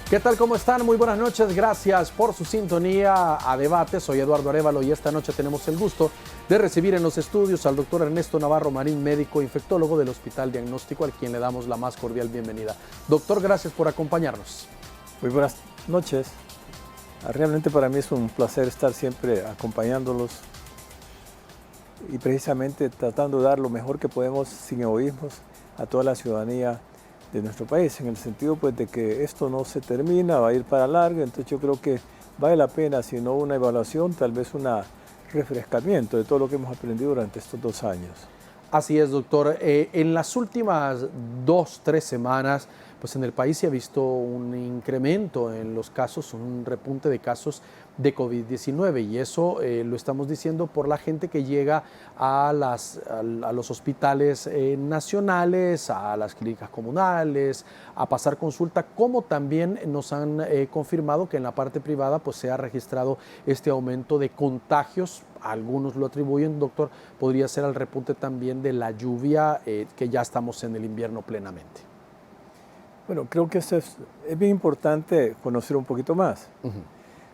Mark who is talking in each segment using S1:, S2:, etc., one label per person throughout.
S1: ¿Qué tal? ¿Cómo están? Muy buenas noches. Gracias por su sintonía a Debate. Soy Eduardo Arévalo y esta noche tenemos el gusto de recibir en los estudios al doctor Ernesto Navarro Marín, médico infectólogo del Hospital Diagnóstico, al quien le damos la más cordial bienvenida. Doctor, gracias por acompañarnos.
S2: Muy buenas noches. Realmente para mí es un placer estar siempre acompañándolos y precisamente tratando de dar lo mejor que podemos sin egoísmos a toda la ciudadanía de nuestro país, en el sentido pues de que esto no se termina, va a ir para largo, entonces yo creo que vale la pena, si no una evaluación, tal vez un refrescamiento de todo lo que hemos aprendido durante estos 2 años.
S1: Así es, doctor. En las últimas 2-3 semanas, pues en el país se ha visto un incremento en los casos, un repunte de casos de COVID-19 y eso lo estamos diciendo por la gente que llega a los hospitales nacionales, a las clínicas comunales, a pasar consulta, como también nos han confirmado que en la parte privada pues se ha registrado este aumento de contagios. Algunos lo atribuyen, doctor, podría ser al repunte también de la lluvia, que ya estamos en el invierno plenamente.
S2: Bueno, creo que esto es bien importante conocer un poquito más.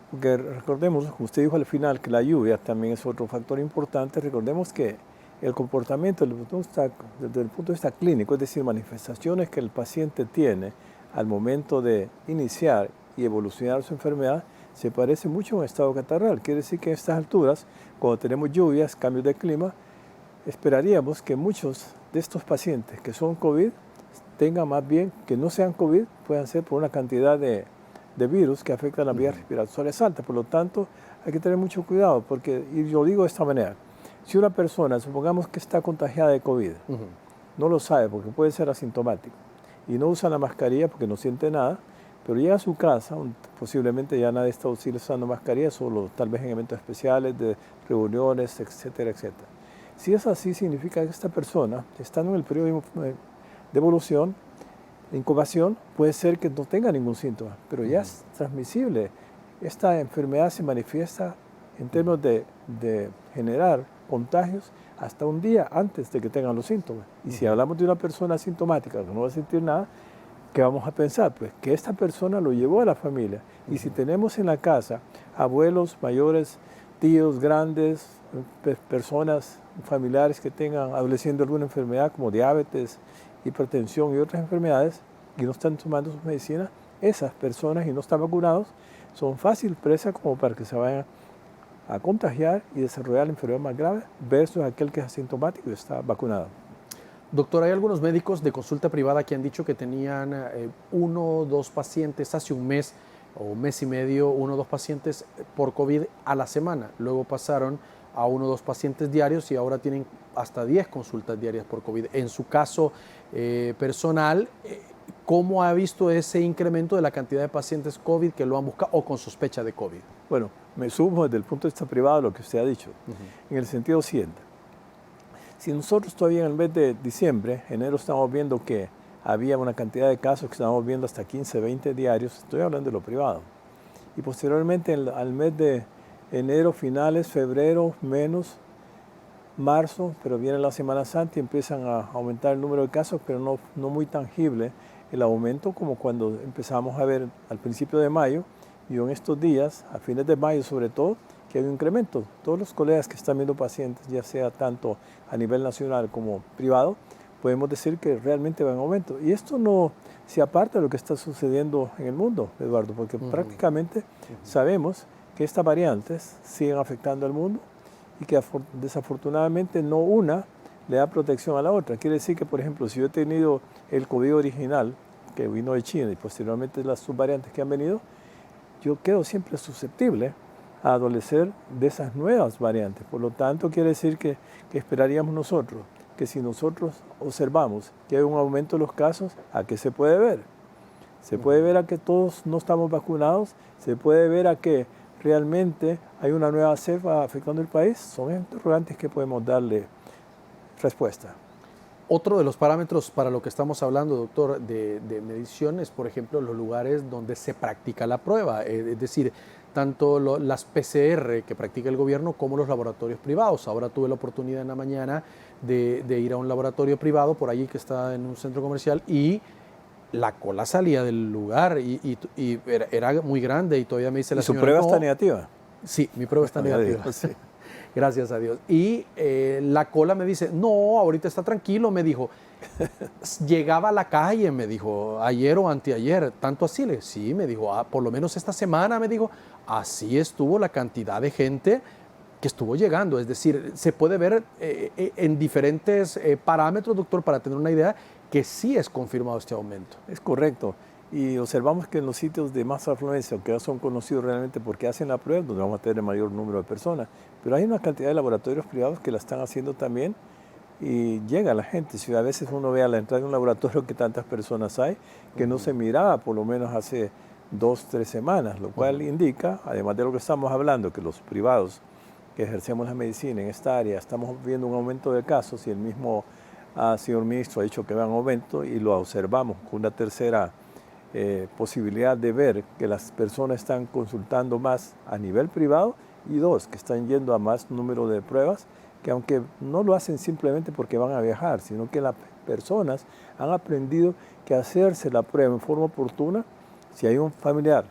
S2: Porque recordemos, como usted dijo al final, que la lluvia también es otro factor importante. Recordemos que el comportamiento desde el punto de vista clínico, es decir, manifestaciones que el paciente tiene al momento de iniciar y evolucionar su enfermedad, se parece mucho a un estado catarral. Quiere decir que a estas alturas, cuando tenemos lluvias, cambios de clima, esperaríamos que muchos de estos pacientes que son COVID tengan más bien, que no sean COVID, puedan ser por una cantidad de virus que afectan las vías respiratorias altas. Por lo tanto, hay que tener mucho cuidado, porque, y yo digo de esta manera, si una persona, supongamos que está contagiada de COVID, no lo sabe porque puede ser asintomático, y no usa la mascarilla porque no siente nada, pero llega a su casa, posiblemente ya nadie está usando mascarilla, solo tal vez en eventos especiales, de reuniones, etcétera, etcétera. Si es así, significa que esta persona, estando en el periodo de evolución, de incubación, puede ser que no tenga ningún síntoma, pero ya es transmisible. Esta enfermedad se manifiesta en términos de generar contagios hasta un día antes de que tengan los síntomas. Y si hablamos de una persona asintomática que no va a sentir nada, ¿qué vamos a pensar? Pues que esta persona lo llevó a la familia. Y si tenemos en la casa abuelos, mayores, tíos grandes, personas, familiares que tengan adoleciendo alguna enfermedad como diabetes, hipertensión y otras enfermedades y no están tomando sus medicinas, esas personas y no están vacunados son fácil presa como para que se vayan a contagiar y desarrollar la enfermedad más grave versus aquel que es asintomático y está vacunado.
S1: Doctor, hay algunos médicos de consulta privada que han dicho que tenían 1 o 2 pacientes hace un mes o mes y medio, 1 o 2 pacientes por COVID a la semana. Luego pasaron a 1 o 2 pacientes diarios y ahora tienen hasta 10 consultas diarias por COVID. En su caso personal, ¿cómo ha visto ese incremento de la cantidad de pacientes COVID que lo han buscado o con sospecha de COVID?
S2: Bueno, me sumo desde el punto de vista privado a lo que usted ha dicho, en el sentido siguiente. Si nosotros todavía en el mes de diciembre, enero, estamos viendo que había una cantidad de casos que estábamos viendo hasta 15, 20 diarios, estoy hablando de lo privado. Y posteriormente al mes de enero, finales, febrero, menos, marzo, pero viene la Semana Santa y empiezan a aumentar el número de casos, pero no muy tangible el aumento como cuando empezamos a ver al principio de mayo y en estos días, a fines de mayo sobre todo, que hay un incremento. Todos los colegas que están viendo pacientes, ya sea tanto a nivel nacional como privado, podemos decir que realmente va en aumento. Y esto no se aparta de lo que está sucediendo en el mundo, Eduardo, porque prácticamente sabemos que estas variantes siguen afectando al mundo y que desafortunadamente no una le da protección a la otra. Quiere decir que, por ejemplo, si yo he tenido el COVID original, que vino de China, y posteriormente las subvariantes que han venido, yo quedo siempre susceptible a adolecer de esas nuevas variantes. Por lo tanto, quiere decir que esperaríamos nosotros, que si nosotros observamos que hay un aumento de los casos, ¿a qué se puede ver? Se puede ver a que todos no estamos vacunados, se puede ver a que realmente hay una nueva cepa afectando el país. Son interrogantes que podemos darle respuesta.
S1: Otro de los parámetros para lo que estamos hablando, doctor, de medición es, por ejemplo, los lugares donde se practica la prueba, es decir, tanto las PCR que practica el gobierno como los laboratorios privados. Ahora tuve la oportunidad en la mañana de ir a un laboratorio privado por allí que está en un centro comercial y la cola salía del lugar y era muy grande y todavía me dice la señora...
S2: ¿Su prueba
S1: no,
S2: está negativa?
S1: Sí, mi prueba está negativa.
S2: Sí.
S1: Gracias a Dios. Y la cola me dice, no, ahorita está tranquilo, me dijo. Llegaba a la calle, me dijo, ayer o anteayer, tanto así. Le dije, sí, me dijo, por lo menos esta semana, me dijo, así estuvo la cantidad de gente que estuvo llegando. Es decir, se puede ver en diferentes parámetros, doctor, para tener una idea que sí es confirmado este aumento.
S2: Es correcto. Y observamos que en los sitios de más afluencia, que ya son conocidos realmente porque hacen la prueba, donde vamos a tener el mayor número de personas, pero hay una cantidad de laboratorios privados que la están haciendo también y llega la gente. Si a veces uno ve a la entrada de un laboratorio que tantas personas hay, que no se miraba por lo menos hace 2 o 3 semanas, lo cual indica, además de lo que estamos hablando, que los privados que ejercemos la medicina en esta área, estamos viendo un aumento de casos y el mismo señor ministro ha dicho que va en aumento y lo observamos con una tercera posibilidad de ver que las personas están consultando más a nivel privado y 2, que están yendo a más número de pruebas, que aunque no lo hacen simplemente porque van a viajar, sino que las personas han aprendido que hacerse la prueba en forma oportuna, si hay un familiar,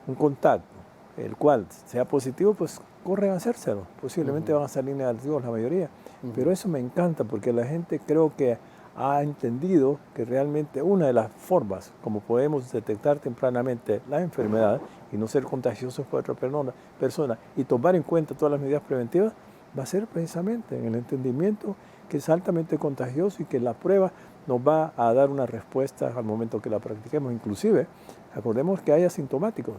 S2: un contacto, el cual sea positivo, pues corren a hacérselo. Posiblemente van a salir negativos la mayoría. Pero eso me encanta porque la gente creo que ha entendido que realmente una de las formas como podemos detectar tempranamente la enfermedad y no ser contagiosos por otra persona y tomar en cuenta todas las medidas preventivas va a ser precisamente en el entendimiento que es altamente contagioso y que la prueba nos va a dar una respuesta al momento que la practiquemos. Inclusive, acordemos que hay asintomáticos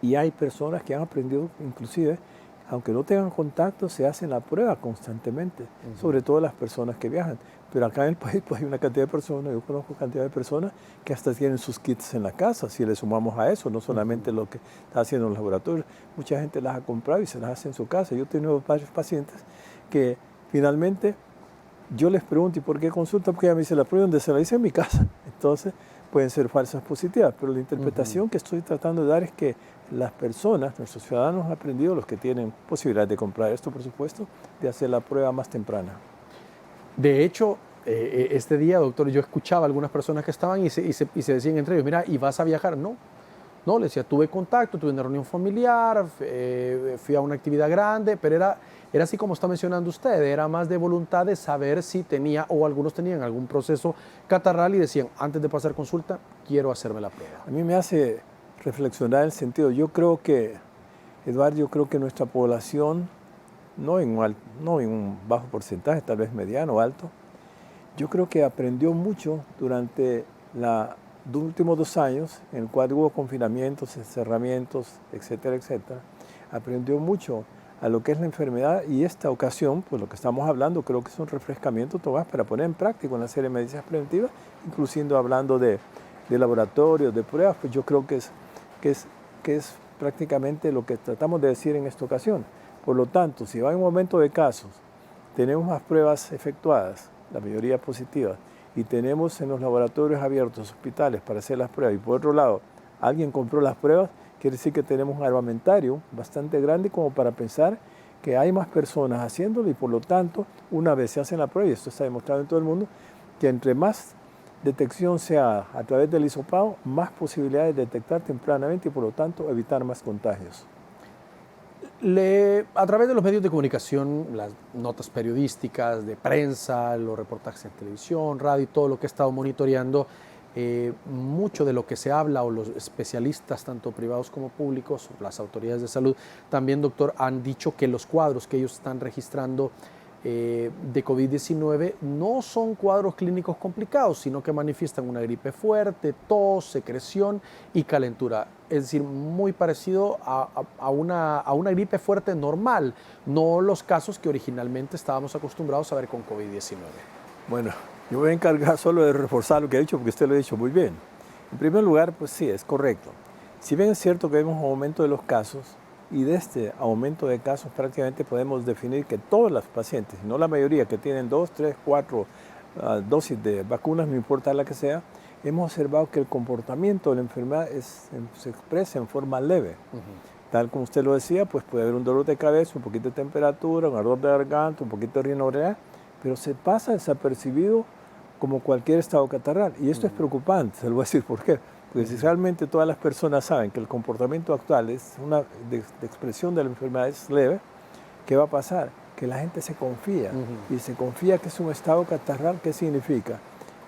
S2: y hay personas que han aprendido inclusive aunque no tengan contacto, se hacen la prueba constantemente, sobre todo las personas que viajan. Pero acá en el país pues, hay una cantidad de personas, yo conozco cantidad de personas que hasta tienen sus kits en la casa, si le sumamos a eso, no solamente lo que está haciendo en los laboratorios. Mucha gente las ha comprado y se las hace en su casa. Yo he tenido varios pacientes que finalmente yo les pregunto, ¿y por qué consulta? Porque ella me dice, la prueba donde se la hice en mi casa. Entonces pueden ser falsas positivas, pero la interpretación que estoy tratando de dar es que las personas, nuestros ciudadanos han aprendido, los que tienen posibilidad de comprar esto, por supuesto, de hacer la prueba más temprana.
S1: De hecho, este día, doctor, yo escuchaba a algunas personas que estaban y se decían entre ellos, mira, ¿y vas a viajar? No, no, le decía, tuve contacto, tuve una reunión familiar, fui a una actividad grande, pero era así como está mencionando usted, era más de voluntad de saber si tenía, o algunos tenían algún proceso catarral y decían, antes de pasar consulta, quiero hacerme la prueba.
S2: A mí me hace reflexionar el sentido. Yo creo que, Eduardo, yo creo que nuestra población, no en un bajo porcentaje, tal vez mediano o alto, yo creo que aprendió mucho durante los últimos 2 años, en el cual hubo confinamientos, encerramientos, etcétera, etcétera. Aprendió mucho a lo que es la enfermedad y esta ocasión, pues lo que estamos hablando, creo que es un refrescamiento Tomás, para poner en práctica una serie de medidas preventivas, inclusive hablando de laboratorios, de pruebas, pues yo creo que es prácticamente lo que tratamos de decir en esta ocasión. Por lo tanto, si va en un momento de casos, tenemos más pruebas efectuadas, la mayoría positivas, y tenemos en los laboratorios abiertos, hospitales, para hacer las pruebas, y por otro lado, alguien compró las pruebas, quiere decir que tenemos un armamentario bastante grande como para pensar que hay más personas haciéndolo y por lo tanto, una vez se hacen la prueba, y esto está demostrado en todo el mundo, que entre más detección sea a través del hisopado, más posibilidades de detectar tempranamente y por lo tanto evitar más contagios.
S1: A través de los medios de comunicación, las notas periodísticas, de prensa, los reportajes en televisión, radio, todo lo que he estado monitoreando, mucho de lo que se habla o los especialistas, tanto privados como públicos, las autoridades de salud, también, doctor, han dicho que los cuadros que ellos están registrando de COVID-19 no son cuadros clínicos complicados, sino que manifiestan una gripe fuerte, tos, secreción y calentura. Es decir, muy parecido a una gripe fuerte normal, no los casos que originalmente estábamos acostumbrados a ver con COVID-19.
S2: Bueno, yo voy a encargar solo de reforzar lo que ha dicho, porque usted lo ha dicho muy bien. En primer lugar, pues sí, es correcto. Si bien es cierto que vemos un aumento de los casos, y de este aumento de casos prácticamente podemos definir que todos los pacientes, no la mayoría, que tienen 2, 3, 4 dosis de vacunas, no importa la que sea, hemos observado que el comportamiento de la enfermedad se expresa en forma leve. Tal como usted lo decía, pues puede haber un dolor de cabeza, un poquito de temperatura, un ardor de garganta, un poquito de rinorrea, pero se pasa desapercibido como cualquier estado catarral. Y esto es preocupante, se lo voy a decir por qué. Porque si realmente todas las personas saben que el comportamiento actual es una de expresión de la enfermedad es leve, ¿qué va a pasar? Que la gente se confía. Y se confía que es un estado catarral. ¿Qué significa?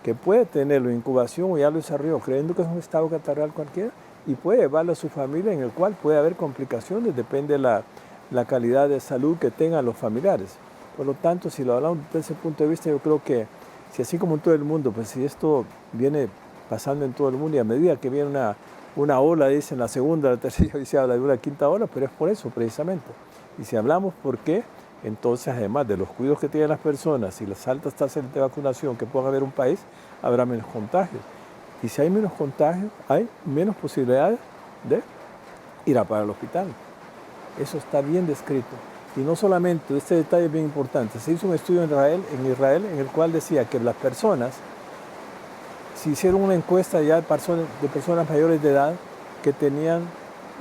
S2: Que puede tenerlo en incubación o ya lo desarrolló creyendo que es un estado catarral cualquiera y puede llevarlo a su familia, en el cual puede haber complicaciones, depende de la calidad de salud que tengan los familiares. Por lo tanto, si lo hablamos desde ese punto de vista, yo creo que si así como en todo el mundo, pues si esto viene pasando en todo el mundo y a medida que viene una ola, dicen la segunda, la tercera, y se habla de una quinta ola, pero es por eso precisamente. Y si hablamos por qué, entonces además de los cuidados que tienen las personas y las altas tasas de vacunación que pueda haber en un país, habrá menos contagios. Y si hay menos contagios, hay menos posibilidades de ir a parar al hospital. Eso está bien descrito. Y no solamente, este detalle es bien importante, se hizo un estudio en Israel en el cual decía que las personas, si hicieron una encuesta ya de personas mayores de edad que tenían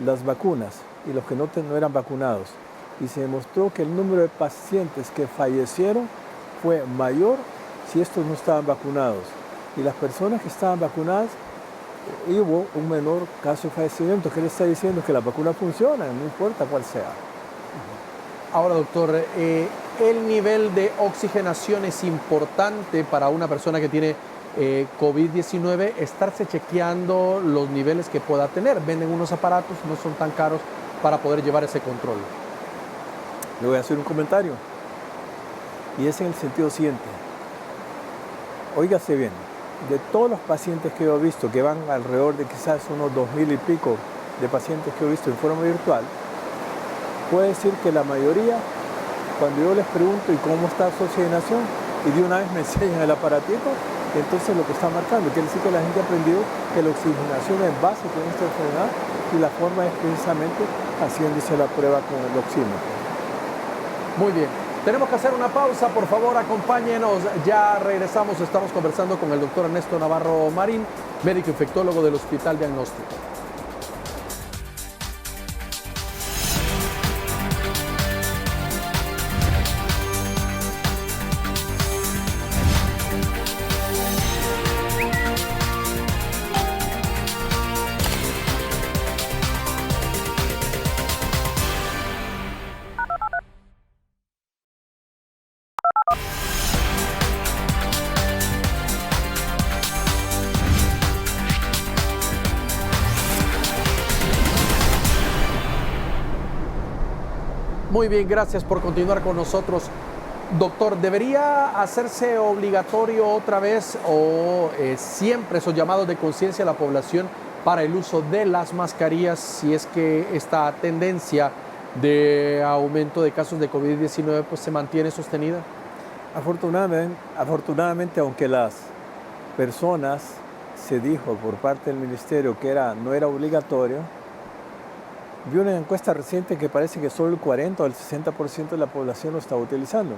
S2: las vacunas y los que no eran vacunados, y se demostró que el número de pacientes que fallecieron fue mayor si estos no estaban vacunados. Y las personas que estaban vacunadas, hubo un menor caso de fallecimiento. ¿Qué le está diciendo? Que la vacuna funciona, no importa cuál sea.
S1: Ahora, doctor, el nivel de oxigenación es importante para una persona que tiene COVID-19, estarse chequeando los niveles que pueda tener. Venden unos aparatos, no son tan caros para poder llevar ese control.
S2: Le voy a hacer un comentario, y es en el sentido siguiente. Óigase bien, de todos los pacientes que yo he visto, que van alrededor de quizás unos 2000 y pico de pacientes que he visto en forma virtual, puedo decir que la mayoría, cuando yo les pregunto ¿y cómo está su oxigenación? Y de una vez me enseñan el aparatito, entonces lo que está marcando, quiere decir que la gente ha aprendido que la oxigenación es básica en esta enfermedad y la forma es precisamente haciéndose la prueba con el oxímetro.
S1: Muy bien, tenemos que hacer una pausa, por favor acompáñenos, ya regresamos, estamos conversando con el doctor Ernesto Navarro Marín, médico infectólogo del Hospital Diagnóstico. Muy bien, gracias por continuar con nosotros. Doctor, ¿debería hacerse obligatorio otra vez o siempre esos llamados de conciencia a la población para el uso de las mascarillas si es que esta tendencia de aumento de casos de COVID-19 pues, se mantiene sostenida?
S2: Afortunadamente, aunque las personas se dijo por parte del ministerio que no era obligatorio, vi una encuesta reciente que parece que solo el 40 o el 60% de la población lo está utilizando.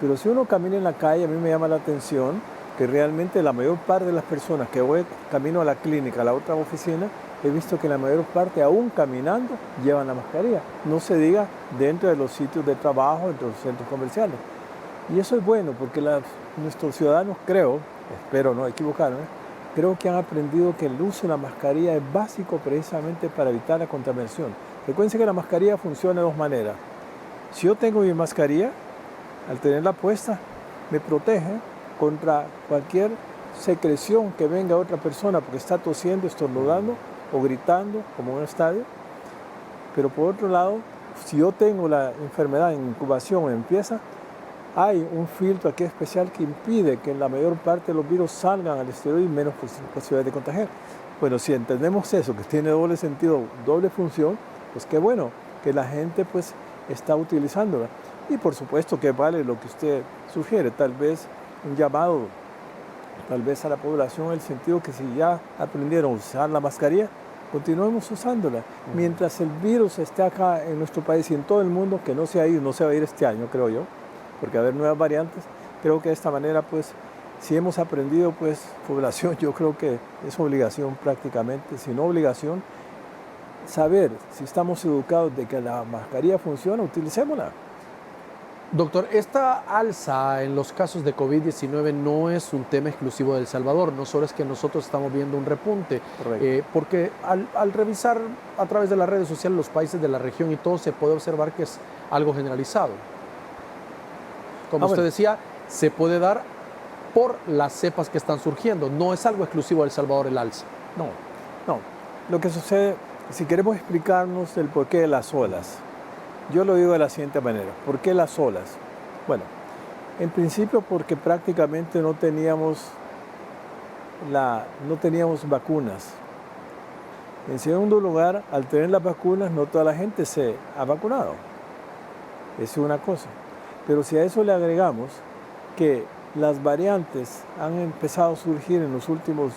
S2: Pero si uno camina en la calle, a mí me llama la atención que realmente la mayor parte de las personas que voy camino a la clínica, a la otra oficina, he visto que la mayor parte, aún caminando, llevan la mascarilla. No se diga dentro de los sitios de trabajo, dentro de los centros comerciales. Y eso es bueno porque nuestros ciudadanos, espero no equivocarme, creo que han aprendido que el uso de la mascarilla es básico precisamente para evitar la contaminación. Recuerden que la mascarilla funciona de dos maneras. Si yo tengo mi mascarilla, al tenerla puesta, me protege contra cualquier secreción que venga otra persona porque está tosiendo, estornudando o gritando como en un estadio. Pero por otro lado, si yo tengo la enfermedad en incubación o empieza, hay un filtro aquí especial que impide que la mayor parte de los virus salgan al exterior y menos posibilidad de contagiar. Bueno, si entendemos eso, que tiene doble sentido, doble función, pues qué bueno que la gente pues está utilizándola. Y por supuesto que vale lo que usted sugiere, tal vez un llamado, tal vez a la población en el sentido que si ya aprendieron a usar la mascarilla, continuemos usándola. Mientras el virus esté acá en nuestro país y en todo el mundo, que no se ha ido, no se va a ir este año, creo yo, porque va a haber nuevas variantes, creo que de esta manera pues Si hemos aprendido, pues, población, yo creo que es obligación prácticamente, si no obligación, saber si estamos educados de que la mascarilla funciona, utilicémosla.
S1: Doctor, esta alza en los casos de COVID-19 no es un tema exclusivo de El Salvador, no solo es que nosotros estamos viendo un repunte, porque al revisar a través de las redes sociales los países de la región y todo, se puede observar que es algo generalizado. Como usted decía, se puede dar por las cepas que están surgiendo, no es algo exclusivo de El Salvador el alza.
S2: No, no. Lo que sucede, si queremos explicarnos el porqué de las olas, yo lo digo de la siguiente manera. ¿Por qué las olas? Bueno, en principio porque prácticamente no teníamos vacunas. En segundo lugar, al tener las vacunas, no toda la gente se ha vacunado. Esa es una cosa. Pero si a eso le agregamos que las variantes han empezado a surgir en los últimos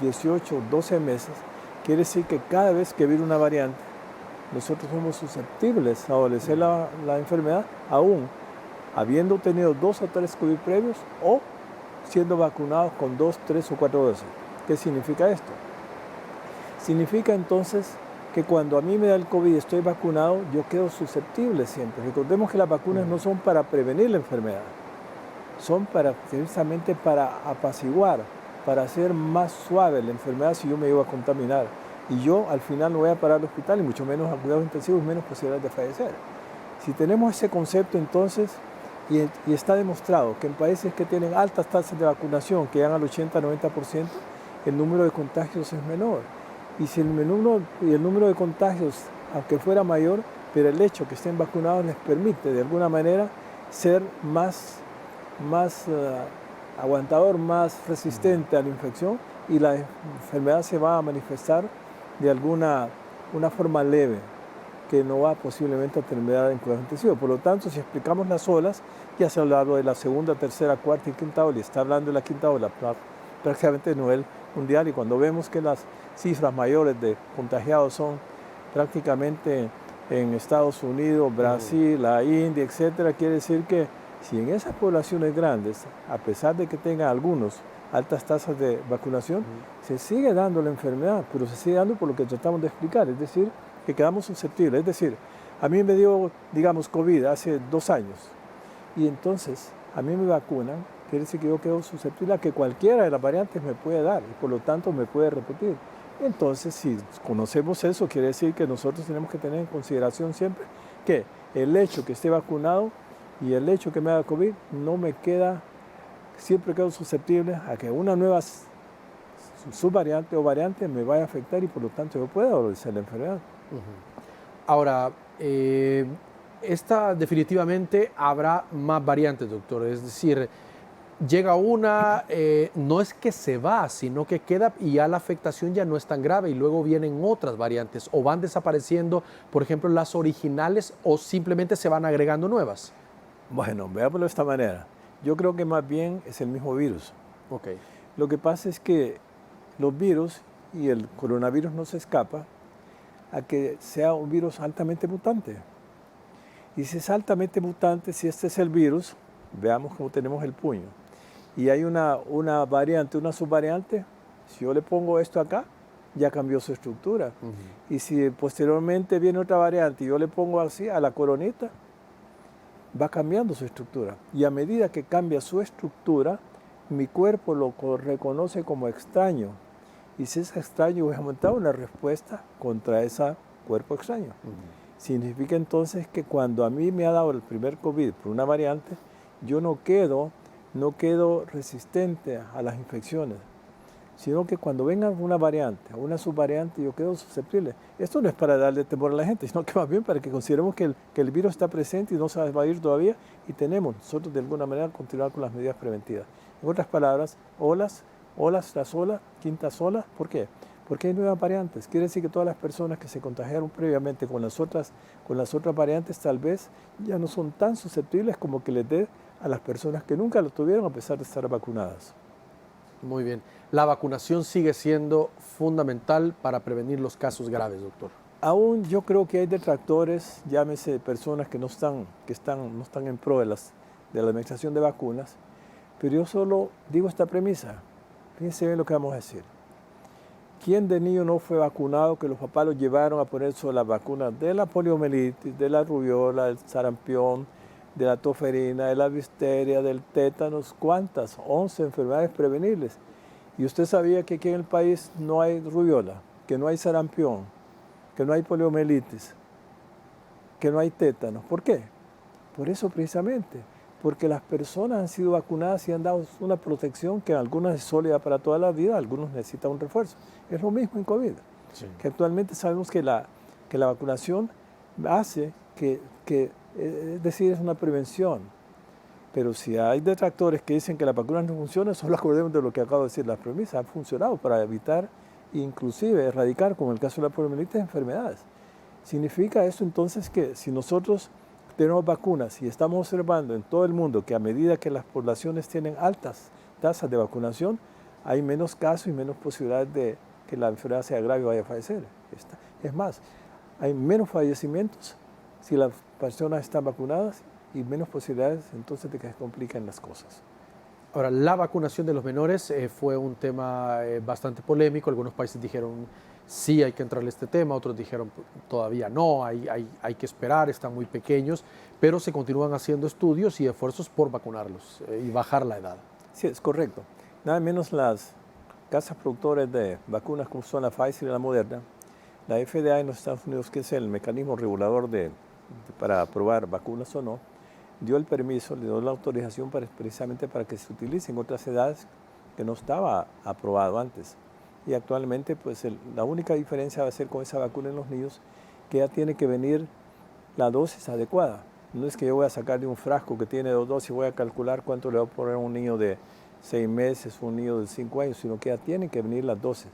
S2: 18, 12 meses, quiere decir que cada vez que viene una variante, nosotros somos susceptibles a adolecer la enfermedad, aún habiendo tenido 2 o 3 COVID previos o siendo vacunados con 2, 3 o 4 dosis. ¿Qué significa esto? Significa entonces que cuando a mí me da el COVID y estoy vacunado, yo quedo susceptible siempre. Recordemos que las vacunas no son para prevenir la enfermedad, son precisamente para apaciguar, para hacer más suave la enfermedad si yo me iba a contaminar. Y yo al final no voy a parar al hospital y mucho menos a cuidados intensivos, menos posibilidades de fallecer. Si tenemos ese concepto entonces, y está demostrado que en países que tienen altas tasas de vacunación, que llegan al 80-90%, el número de contagios es menor. Y si el número de contagios, aunque fuera mayor, pero el hecho que estén vacunados les permite de alguna manera ser más aguantador, más resistente a la infección, y la enfermedad se va a manifestar de una forma leve, que no va posiblemente a terminar en cuidados intensivos. Por lo tanto, si explicamos las olas, ya se ha hablado de la segunda, tercera, cuarta y quinta ola, y está hablando de la quinta ola prácticamente a nivel mundial, y cuando vemos que las cifras mayores de contagiados son prácticamente en Estados Unidos, Brasil, la India, etcétera, quiere decir que si en esas poblaciones grandes, a pesar de que tengan algunos altas tasas de vacunación, se sigue dando la enfermedad, pero se sigue dando por lo que tratamos de explicar, es decir, que quedamos susceptibles. Es decir, a mí me dio, digamos, COVID hace 2 años, y entonces a mí me vacunan, quiere decir que yo quedo susceptible a que cualquiera de las variantes me puede dar, y por lo tanto me puede repetir. Entonces, si conocemos eso, quiere decir que nosotros tenemos que tener en consideración siempre que el hecho que esté vacunado y el hecho que me haga COVID no me queda, siempre quedo susceptible a que una nueva subvariante o variante me vaya a afectar y por lo tanto yo pueda adolecer la enfermedad.
S1: Ahora, esta definitivamente habrá más variantes, doctor. Es decir, llega una, no es que se va, sino que queda y ya la afectación ya no es tan grave y luego vienen otras variantes o van desapareciendo, por ejemplo, las originales o simplemente se van agregando nuevas.
S2: Bueno, veámoslo de esta manera. Yo creo que más bien es el mismo virus.
S1: Okay.
S2: Lo que pasa es que los virus y el coronavirus no se escapa a que sea un virus altamente mutante. Y si es altamente mutante, si este es el virus, veamos cómo tenemos el puño. Y hay una variante, una subvariante, si yo le pongo esto acá, ya cambió su estructura. Y si posteriormente viene otra variante y yo le pongo así a la coronita, va cambiando su estructura. Y a medida que cambia su estructura, mi cuerpo lo reconoce como extraño. Y si es extraño, voy a montar una respuesta contra ese cuerpo extraño. Significa entonces que cuando a mí me ha dado el primer COVID por una variante, yo no quedo resistente a las infecciones, sino que cuando venga una variante o una subvariante, yo quedo susceptible. Esto no es para darle temor a la gente, sino que más bien para que consideremos que el virus está presente y no se va a ir todavía, y tenemos nosotros de alguna manera continuar con las medidas preventivas. En otras palabras, olas tras olas, quintas olas. ¿Por qué? Porque hay nuevas variantes. Quiere decir que todas las personas que se contagiaron previamente con las otras variantes tal vez ya no son tan susceptibles como que les dé a las personas que nunca lo tuvieron a pesar de estar vacunadas.
S1: Muy bien. La vacunación sigue siendo fundamental para prevenir los casos graves, doctor.
S2: Aún yo creo que hay detractores, llámese personas que no están en pro de la administración de vacunas, Pero yo solo digo esta premisa. Fíjense bien lo que vamos a decir. ¿Quién de niño no fue vacunado que los papás lo llevaron a ponerse las vacunas de la poliomielitis, de la rubiola, del sarampión, de la toferina, de la difteria, del tétanos? ¿Cuántas? 11 enfermedades prevenibles. Y usted sabía que aquí en el país no hay rubiola, que no hay sarampión, que no hay poliomielitis, que no hay tétanos. ¿Por qué? Por eso precisamente. Porque las personas han sido vacunadas y han dado una protección que algunas es sólida para toda la vida, algunos necesitan un refuerzo. Es lo mismo en COVID, sí. Que actualmente sabemos que la vacunación hace es decir, es una prevención. Pero si hay detractores que dicen que la vacuna no funciona, solo acordemos de lo que acabo de decir, las premisas han funcionado para evitar, inclusive erradicar, como en el caso de la poliomielitis, enfermedades. Significa eso entonces que si nosotros tenemos vacunas y estamos observando en todo el mundo que a medida que las poblaciones tienen altas tasas de vacunación, hay menos casos y menos posibilidades de que la enfermedad se agrave o vaya a fallecer. Es más, hay menos fallecimientos si las personas están vacunadas y menos posibilidades entonces de que se compliquen las cosas.
S1: Ahora, la vacunación de los menores fue un tema bastante polémico. Algunos países dijeron sí, hay que entrarle a este tema, otros dijeron todavía no, hay que esperar, están muy pequeños, pero se continúan haciendo estudios y esfuerzos por vacunarlos y bajar la edad.
S2: Sí, es correcto. Nada menos las casas productoras de vacunas como son la Pfizer y la Moderna, la FDA en los Estados Unidos, que es el mecanismo regulador para aprobar vacunas o no, dio el permiso, le dio la autorización precisamente para que se utilice en otras edades que no estaba aprobado antes. Y actualmente pues la única diferencia va a ser con esa vacuna en los niños, que ya tiene que venir la dosis adecuada. No es que yo voy a sacar de un frasco que tiene 2 dosis y voy a calcular cuánto le voy a poner a un niño de 6 meses, un niño de 5 años, sino que ya tienen que venir las dosis.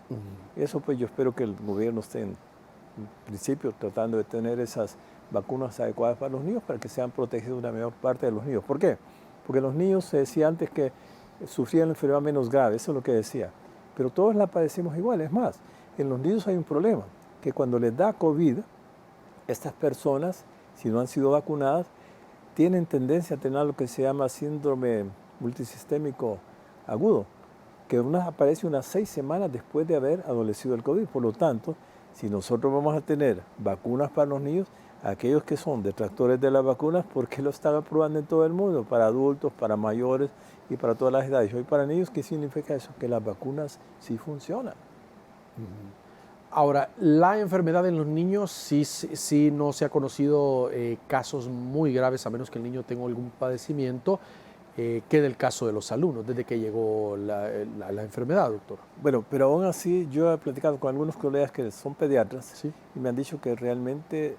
S2: Eso pues yo espero que el gobierno esté en principio tratando de tener esas vacunas adecuadas para los niños para que sean protegidos una mayor parte de los niños. ¿Por qué? Porque los niños, se decía antes que sufrían la enfermedad menos grave, eso es lo que decía. Pero todos la padecemos igual. Es más, en los niños hay un problema, que cuando les da COVID, estas personas, si no han sido vacunadas, tienen tendencia a tener lo que se llama síndrome multisistémico agudo, que aparece unas 6 semanas después de haber adolecido el COVID. Por lo tanto, si nosotros vamos a tener vacunas para los niños, aquellos que son detractores de las vacunas, ¿por qué lo están aprobando en todo el mundo? Para adultos, para mayores y para todas las edades. Hoy para niños, ¿qué significa eso? Que las vacunas sí funcionan.
S1: Ahora, la enfermedad en los niños sí no se ha conocido casos muy graves, a menos que el niño tenga algún padecimiento, que del caso de los alumnos, desde que llegó la enfermedad, doctor.
S2: Bueno, pero aún así yo he platicado con algunos colegas que son pediatras, ¿sí? Y me han dicho que realmente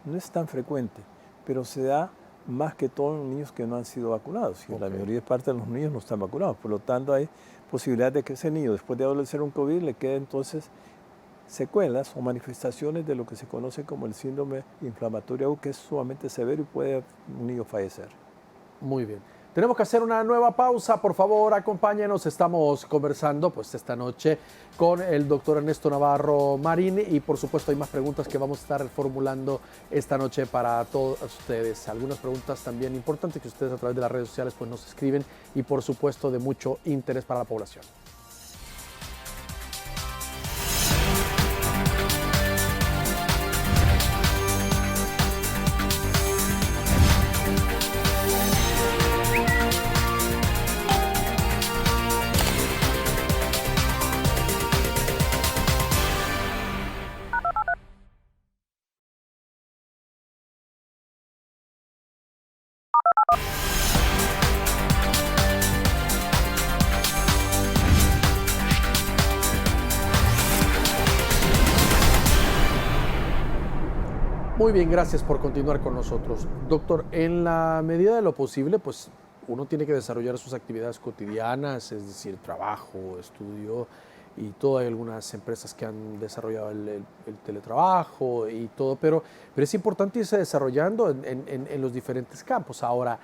S2: no es tan frecuente, pero se da más que todo en niños que no han sido vacunados. Y la mayoría de parte de los niños no están vacunados. Por lo tanto, hay posibilidad de que ese niño, después de adolecer un COVID, le quede entonces secuelas o manifestaciones de lo que se conoce como el síndrome inflamatorio agudo, que es sumamente severo y puede un niño fallecer.
S1: Muy bien. Tenemos que hacer una nueva pausa, por favor, acompáñenos. Estamos conversando pues esta noche con el doctor Ernesto Navarro Marín y por supuesto hay más preguntas que vamos a estar formulando esta noche para todos ustedes. Algunas preguntas también importantes que ustedes a través de las redes sociales pues nos escriben y por supuesto de mucho interés para la población. Muy bien, gracias por continuar con nosotros. Doctor, en la medida de lo posible, pues uno tiene que desarrollar sus actividades cotidianas, es decir, trabajo, estudio y todo. Hay algunas empresas que han desarrollado el teletrabajo y todo, pero es importante irse desarrollando en los diferentes campos. Ahora,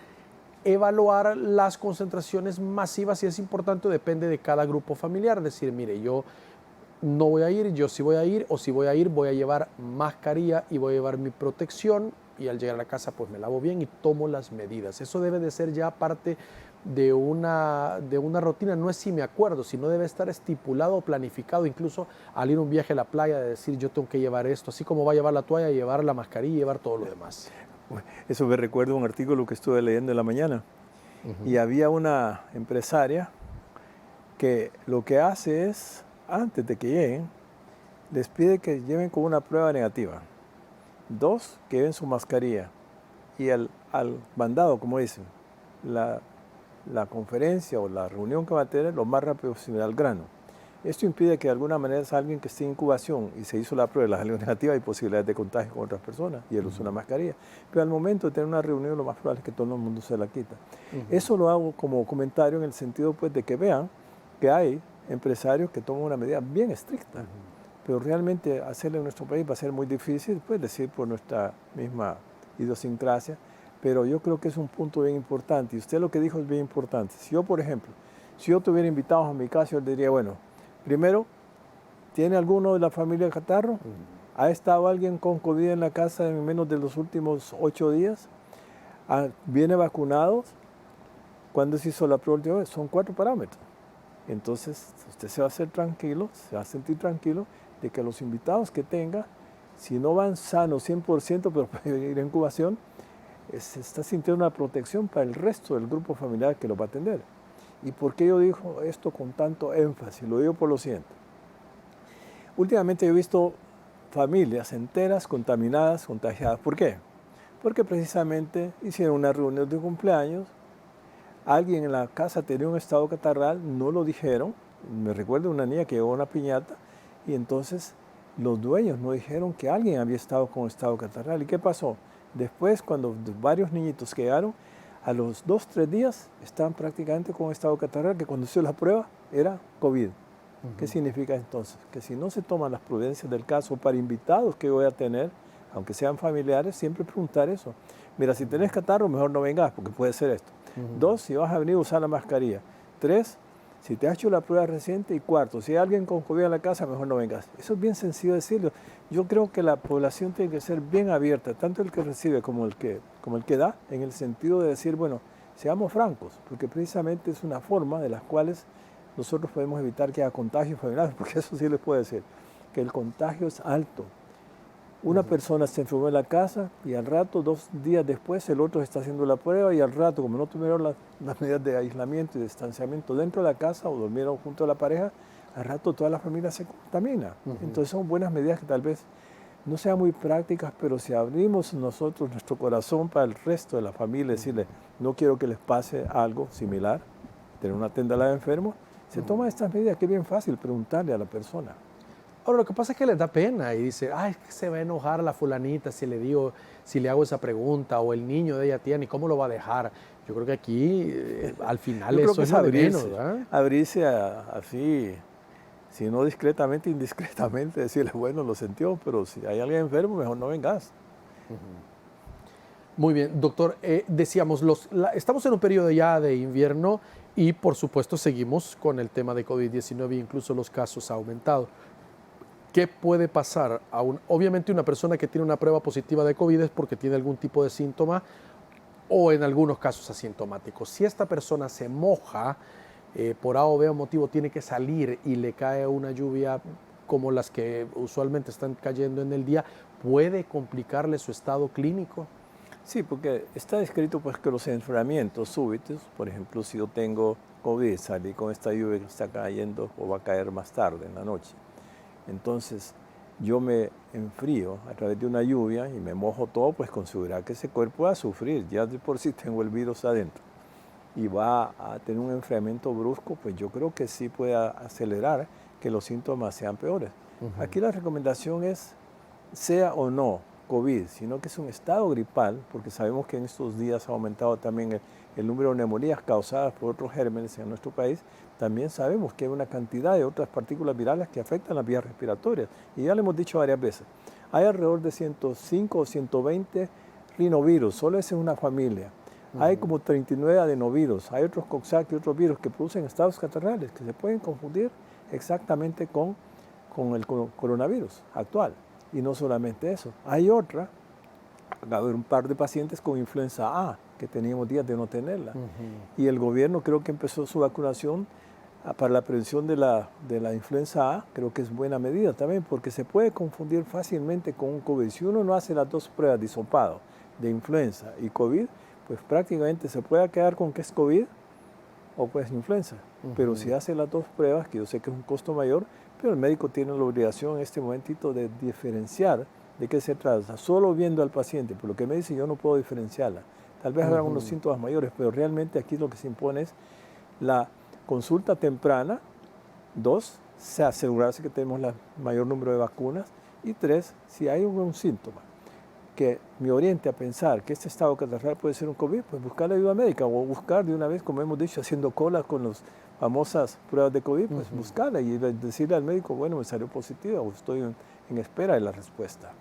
S1: evaluar las concentraciones masivas, si es importante, depende de cada grupo familiar. Es decir, mire, yo no voy a ir, yo sí voy a ir, o si voy a ir, voy a llevar mascarilla y voy a llevar mi protección y al llegar a la casa pues me lavo bien y tomo las medidas. Eso debe de ser ya parte de una rutina no es si me acuerdo, sino debe estar estipulado o planificado, incluso al ir a un viaje a la playa, de decir yo tengo que llevar esto, así como va a llevar la toalla, llevar la mascarilla, llevar todo lo demás.
S2: Eso me recuerda un artículo que estuve leyendo en la mañana. Y había una empresaria que lo que hace es, antes de que lleguen, les pide que lleven con una prueba negativa. 2, que lleven su mascarilla. Y al mandado, como dicen, la conferencia o la reunión que va a tener lo más rápido posible, al grano. Esto impide que de alguna manera alguien que esté en incubación y se hizo la prueba de la salió negativa, hay posibilidades de contagio con otras personas y él usa una mascarilla. Pero al momento de tener una reunión lo más probable es que todo el mundo se la quita. Eso lo hago como comentario en el sentido pues, de que vean que hay empresarios que toman una medida bien estricta. Pero realmente hacerlo en nuestro país va a ser muy difícil, pues decir por nuestra misma idiosincrasia, pero yo creo que es un punto bien importante. Y usted lo que dijo es bien importante. Si yo, por ejemplo, si yo tuviera invitados a mi casa, yo diría, bueno, primero, ¿tiene alguno de la familia Catarro? ¿Ha estado alguien con COVID en la casa en menos de los últimos 8 días? ¿Viene vacunados? ¿Cuándo se hizo la prueba? Son 4 parámetros. Entonces, usted se va a hacer tranquilo, se va a sentir tranquilo de que los invitados que tenga, si no van sanos 100%, pero pueden ir en incubación, se está sintiendo una protección para el resto del grupo familiar que lo va a atender. ¿Y por qué yo digo esto con tanto énfasis? Lo digo por lo siguiente. Últimamente yo he visto familias enteras contaminadas, contagiadas. ¿Por qué? Porque precisamente hicieron una reunión de cumpleaños, alguien en la casa tenía un estado catarral, no lo dijeron. Me recuerdo una niña que llevó una piñata y entonces los dueños no dijeron que alguien había estado con estado catarral. ¿Y qué pasó? Después, cuando varios niñitos quedaron, a los 2, 3 días estaban prácticamente con estado catarral, que cuando hizo la prueba era COVID. ¿Qué significa entonces? Que si no se toman las prudencias del caso para invitados que voy a tener, aunque sean familiares, siempre preguntar eso. Mira, si tenés catarro, mejor no vengas, porque puede ser esto. 2, si vas a venir, usar la mascarilla. 3, si te has hecho la prueba reciente. Y 4, si hay alguien con COVID en la casa, mejor no vengas. Eso es bien sencillo decirlo. Yo creo que la población tiene que ser bien abierta, tanto el que recibe como el que da, en el sentido de decir, bueno, seamos francos, porque precisamente es una forma de las cuales nosotros podemos evitar que haya contagios familiares, porque eso sí les puedo decir, que el contagio es alto. Una persona se enfermó en la casa y al rato, 2 días después, el otro está haciendo la prueba y al rato, como no tuvieron las medidas de aislamiento y distanciamiento dentro de la casa o durmieron junto a la pareja, al rato toda la familia se contamina. Entonces son buenas medidas que tal vez no sean muy prácticas, pero si abrimos nosotros nuestro corazón para el resto de la familia, decirle, no quiero que les pase algo similar, tener una tenda de enfermos, se toman estas medidas, que es bien fácil preguntarle a la persona.
S1: Ahora, lo que pasa es que les da pena y dice, ay, es que se va a enojar la fulanita si le digo, si le hago esa pregunta, o el niño de ella tiene, ¿y cómo lo va a dejar? Yo creo que aquí, al final, eso es lo de menos, ¿verdad?
S2: Abrirse así, si no discretamente, indiscretamente, decirle, bueno, lo sintió, pero si hay alguien enfermo, mejor no vengas.
S1: Muy bien, doctor, decíamos, estamos en un periodo ya de invierno y, por supuesto, seguimos con el tema de COVID-19, incluso los casos han aumentado. ¿Qué puede pasar? Obviamente una persona que tiene una prueba positiva de COVID es porque tiene algún tipo de síntoma o en algunos casos asintomáticos. Si esta persona se moja, por A o B motivo tiene que salir y le cae una lluvia como las que usualmente están cayendo en el día, ¿puede complicarle su estado clínico?
S2: Sí, porque está descrito pues, que los enfriamientos súbitos, por ejemplo, si yo tengo COVID, salí con esta lluvia que está cayendo o va a caer más tarde en la noche, entonces yo me enfrío a través de una lluvia y me mojo todo, pues considerar que ese cuerpo va a sufrir, ya de por sí tengo el virus adentro y va a tener un enfriamiento brusco, pues yo creo que sí puede acelerar que los síntomas sean peores. Aquí la recomendación es, sea o no COVID, sino que es un estado gripal, porque sabemos que en estos días ha aumentado también el número de neumonías causadas por otros gérmenes en nuestro país. También sabemos que hay una cantidad de otras partículas virales que afectan las vías respiratorias. Y ya lo hemos dicho varias veces, hay alrededor de 105 o 120 rinovirus, solo esa es una familia. Hay como 39 adenovirus, hay otros Coxsackie y otros virus que producen estados catarrales que se pueden confundir exactamente con el coronavirus actual. Y no solamente eso, hay otra a haber un par de pacientes con influenza A, que teníamos días de no tenerla. Y el gobierno creo que empezó su vacunación para la prevención de la influenza A, creo que es buena medida también, porque se puede confundir fácilmente con un COVID. Si uno no hace las dos pruebas de hisopado, de influenza y COVID, pues prácticamente se puede quedar con que es COVID o pues influenza. Pero si hace las dos pruebas, que yo sé que es un costo mayor, pero el médico tiene la obligación en este momentito de diferenciar de qué se trata. Solo viendo al paciente, por lo que me dice, yo no puedo diferenciarla. Tal vez habrá unos síntomas mayores, pero realmente aquí lo que se impone es la consulta temprana. 2, asegurarse que tenemos el mayor número de vacunas. Y 3, si hay un síntoma que me oriente a pensar que este estado catarral puede ser un COVID, pues buscar la ayuda médica o buscar de una vez, como hemos dicho, haciendo cola con las famosas pruebas de COVID, pues buscarla y decirle al médico, bueno, me salió positiva o estoy en espera de la respuesta.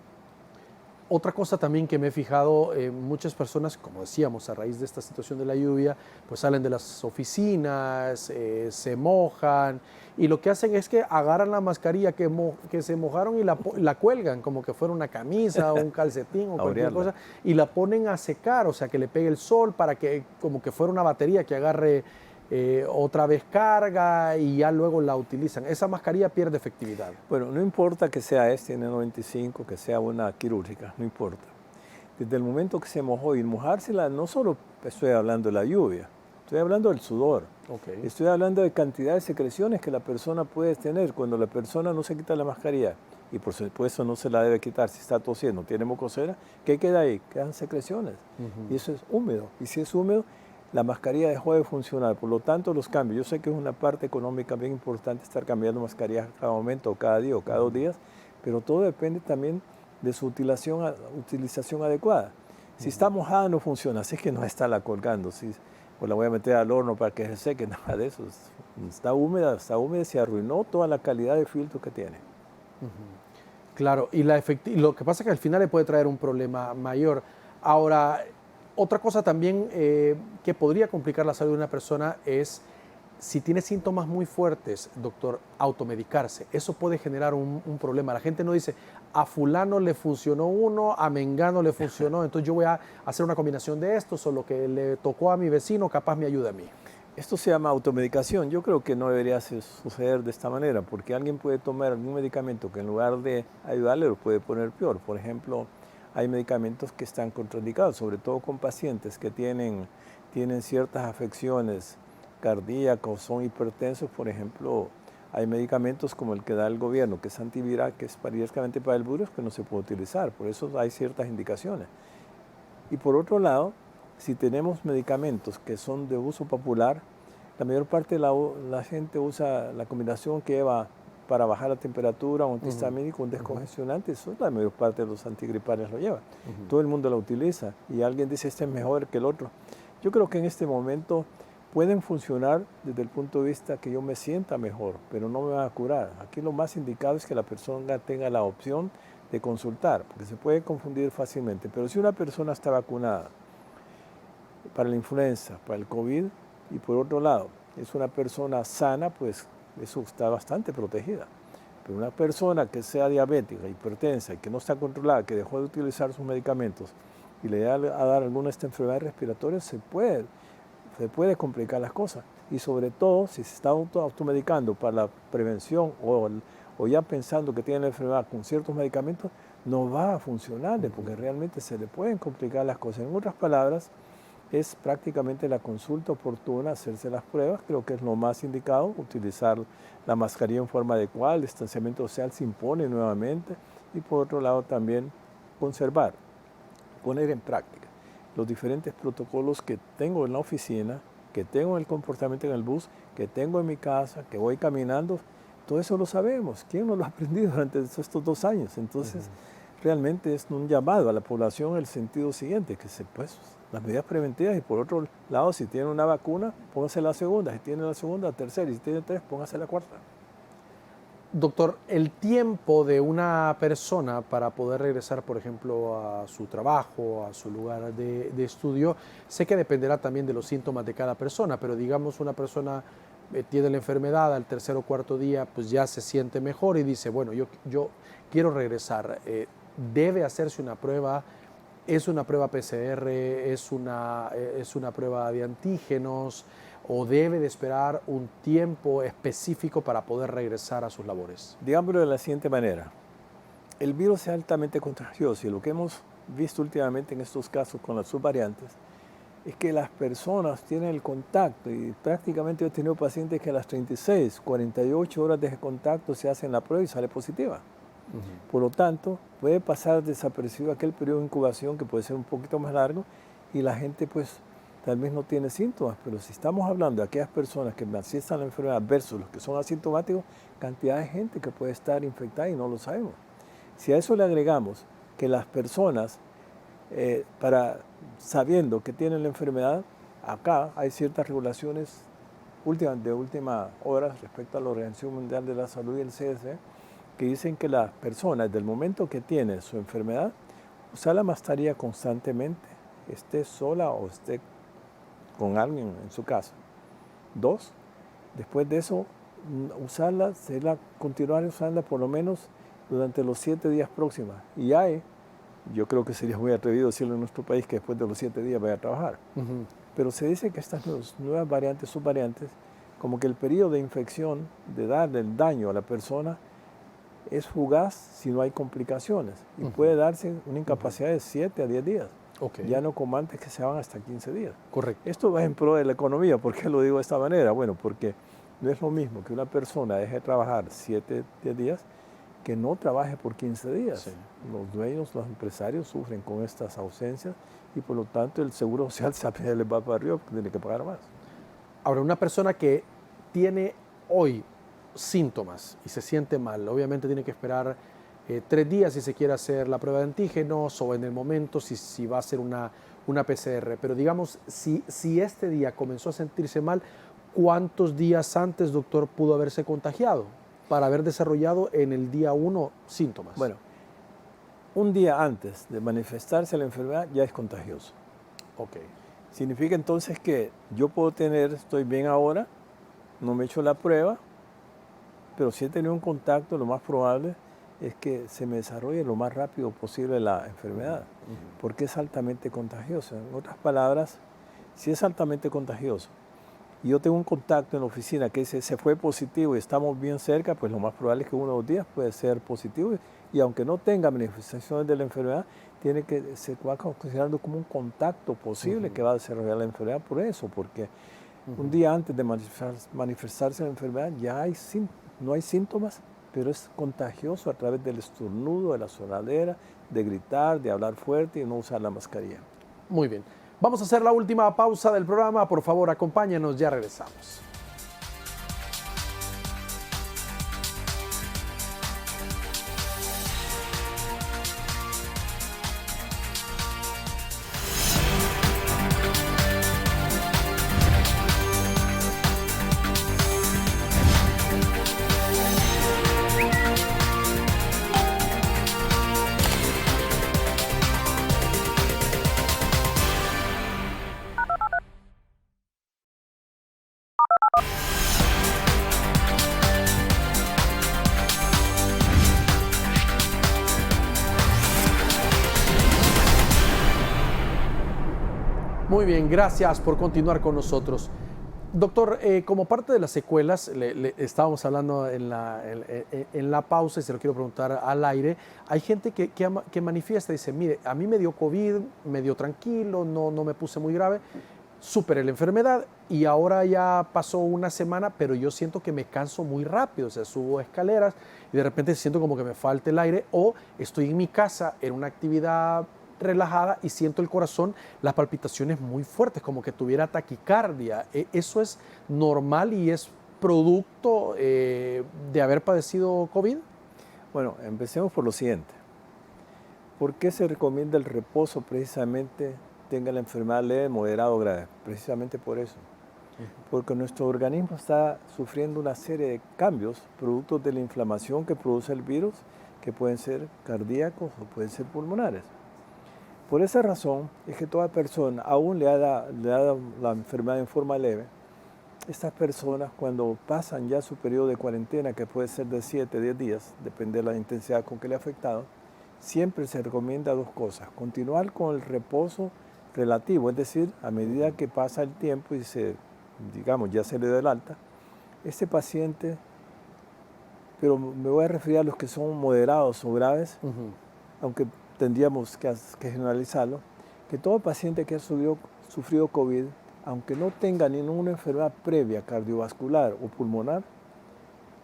S1: Otra cosa también que me he fijado, muchas personas, como decíamos, a raíz de esta situación de la lluvia, pues salen de las oficinas, se mojan y lo que hacen es que agarran la mascarilla que se mojaron y la cuelgan como que fuera una camisa o un calcetín o cualquier cosa y la ponen a secar, o sea, que le pegue el sol para que como que fuera una batería que agarre otra vez carga y ya luego la utilizan. Esa mascarilla pierde efectividad.
S2: Bueno, no importa que sea N95, que sea una quirúrgica, no importa. Desde el momento que se mojó, y mojársela, no solo estoy hablando de la lluvia, estoy hablando del sudor. Estoy hablando de cantidad de secreciones que la persona puede tener cuando la persona no se quita la mascarilla. Y por supuesto no se la debe quitar si está tosiendo, tiene mucosera. ¿Qué queda ahí? Quedan secreciones. Y eso es húmedo. Y si es húmedo, la mascarilla dejó de funcionar. Por lo tanto, los cambios, yo sé que es una parte económica bien importante estar cambiando mascarillas cada momento, o cada día, o cada 2 días, pero todo depende también de su utilización adecuada. Si está mojada no funciona, así que no está la colgando, o la voy a meter al horno para que se seque, nada de eso. Está húmeda, se arruinó toda la calidad de filtro que tiene.
S1: Claro, y lo que pasa es que al final le puede traer un problema mayor. Ahora, otra cosa también que podría complicar la salud de una persona es si tiene síntomas muy fuertes, doctor, automedicarse. Eso puede generar un problema. La gente no dice, a fulano le funcionó uno, a mengano le funcionó, entonces yo voy a hacer una combinación de estos o lo que le tocó a mi vecino capaz me ayuda a mí.
S2: Esto se llama automedicación. Yo creo que no debería suceder de esta manera, porque alguien puede tomar algún medicamento que en lugar de ayudarle lo puede poner peor. Por ejemplo, hay medicamentos que están contraindicados, sobre todo con pacientes que tienen ciertas afecciones cardíacas o son hipertensos. Por ejemplo, hay medicamentos como el que da el gobierno, que es antiviral, que es directamente para el virus, que no se puede utilizar. Por eso hay ciertas indicaciones. Y por otro lado, si tenemos medicamentos que son de uso popular, la mayor parte de la gente usa la combinación que lleva para bajar la temperatura, un antihistamínico, un descongestionante, eso la mayor parte de los antigripales lo lleva. Todo el mundo la utiliza y alguien dice este es mejor que el otro. Yo creo que en este momento pueden funcionar desde el punto de vista que yo me sienta mejor, pero no me van a curar. Aquí lo más indicado es que la persona tenga la opción de consultar, porque se puede confundir fácilmente. Pero si una persona está vacunada para la influenza, para el COVID, y por otro lado es una persona sana, pues eso está bastante protegida. Pero una persona que sea diabética, hipertensa y que no está controlada, que dejó de utilizar sus medicamentos y le da a dar alguna de estas enfermedades respiratorias, se puede complicar las cosas. Y sobre todo, si se está automedicando para la prevención o ya pensando que tiene la enfermedad con ciertos medicamentos, no va a funcionar, porque realmente se le pueden complicar las cosas. En otras palabras, es prácticamente la consulta oportuna, hacerse las pruebas, creo que es lo más indicado, utilizar la mascarilla en forma adecuada, el distanciamiento social se impone nuevamente y por otro lado también conservar, poner en práctica los diferentes protocolos que tengo en la oficina, que tengo en el comportamiento en el bus, que tengo en mi casa, que voy caminando, todo eso lo sabemos. ¿Quién no lo ha aprendido durante estos 2 años? Entonces, realmente es un llamado a la población en el sentido siguiente, que las medidas preventivas y por otro lado, si tiene una vacuna, póngase la segunda, si tiene la segunda, la tercera y si tiene 3, póngase la cuarta.
S1: Doctor, el tiempo de una persona para poder regresar, por ejemplo, a su trabajo, a su lugar de estudio, sé que dependerá también de los síntomas de cada persona, pero digamos una persona tiene la enfermedad, al 3er o 4.er día pues ya se siente mejor y dice, bueno, yo quiero regresar. ¿Debe hacerse una prueba ¿Es una prueba PCR? ¿Es una prueba de antígenos? ¿O debe de esperar un tiempo específico para poder regresar a sus labores?
S2: Digámoslo de la siguiente manera. El virus es altamente contagioso y lo que hemos visto últimamente en estos casos con las subvariantes es que las personas tienen el contacto y prácticamente he tenido pacientes que a las 36, 48 horas de contacto se hacen la prueba y sale positiva. Por lo tanto, puede pasar desapercibido aquel periodo de incubación que puede ser un poquito más largo y la gente pues tal vez no tiene síntomas, pero si estamos hablando de aquellas personas que manifiestan la enfermedad versus los que son asintomáticos, cantidad de gente que puede estar infectada y no lo sabemos. Si a eso le agregamos que las personas, sabiendo que tienen la enfermedad, acá hay ciertas regulaciones de última hora respecto a la Organización Mundial de la Salud y el CDC, que dicen que las personas, desde el momento que tiene su enfermedad, usar la mascarilla constantemente, esté sola o esté con alguien en su casa. 2, después de eso, continuar usándola por lo menos durante los 7 días próximos. Y yo creo que sería muy atrevido decirlo en nuestro país que después de los 7 días vaya a trabajar. Pero se dice que estas nuevas variantes, subvariantes, como que el periodo de infección, de darle el daño a la persona, es fugaz si no hay complicaciones. Y puede darse una incapacidad de 7 a 10 días. Ya no como antes que se van hasta 15 días.
S1: Correcto.
S2: Esto va en pro de la economía. ¿Por qué lo digo de esta manera? Bueno, porque no es lo mismo que una persona deje de trabajar 7, 10 días que no trabaje por 15 días. Sí. Los dueños, los empresarios sufren con estas ausencias y por lo tanto el seguro social se les va para arriba porque tiene que pagar más.
S1: Ahora, una persona que tiene hoy síntomas y se siente mal, obviamente tiene que esperar 3 días si se quiere hacer la prueba de antígenos o en el momento si va a hacer una PCR. Pero digamos, si este día comenzó a sentirse mal, ¿cuántos días antes, doctor, pudo haberse contagiado para haber desarrollado en el día 1 síntomas?
S2: Bueno, un día antes de manifestarse la enfermedad ya es contagioso. Significa entonces que yo estoy bien ahora, no me he hecho la prueba, pero si he tenido un contacto, lo más probable es que se me desarrolle lo más rápido posible la enfermedad, porque es altamente contagiosa. En otras palabras, si es altamente contagioso y yo tengo un contacto en la oficina que se fue positivo y estamos bien cerca, pues lo más probable es que 1 o 2 días puede ser positivo y aunque no tenga manifestaciones de la enfermedad, se va considerando como un contacto posible que va a desarrollar la enfermedad por eso, porque un día antes de manifestarse la enfermedad ya no hay síntomas, pero es contagioso a través del estornudo, de la sudadera, de gritar, de hablar fuerte y no usar la mascarilla.
S1: Muy bien. Vamos a hacer la última pausa del programa. Por favor, acompáñenos, ya regresamos. Muy bien, gracias por continuar con nosotros. Doctor, como parte de las secuelas, le estábamos hablando en la pausa y se lo quiero preguntar al aire, hay gente que manifiesta y dice, mire, a mí me dio COVID, me dio tranquilo, no me puse muy grave, superé la enfermedad y ahora ya pasó una semana, pero yo siento que me canso muy rápido, o sea, subo escaleras y de repente siento como que me falta el aire o estoy en mi casa en una actividad relajada y siento el corazón, las palpitaciones muy fuertes, como que tuviera taquicardia. ¿Eso es normal y es producto de haber padecido COVID?
S2: Bueno, empecemos por lo siguiente. ¿Por qué se recomienda el reposo precisamente tenga la enfermedad leve, moderada o grave? Precisamente por eso. Porque nuestro organismo está sufriendo una serie de cambios productos de la inflamación que produce el virus, que pueden ser cardíacos o pueden ser pulmonares. Por esa razón es que toda persona, aún le ha dado la enfermedad en forma leve, estas personas cuando pasan ya su periodo de cuarentena, que puede ser de 7 a 10 días, depende de la intensidad con que le ha afectado, siempre se recomienda dos cosas. Continuar con el reposo relativo, es decir, a medida que pasa el tiempo y digamos, ya se le da el alta, este paciente, pero me voy a referir a los que son moderados o graves, aunque tendríamos que generalizarlo, que todo paciente que ha sufrido COVID, aunque no tenga ninguna enfermedad previa cardiovascular o pulmonar,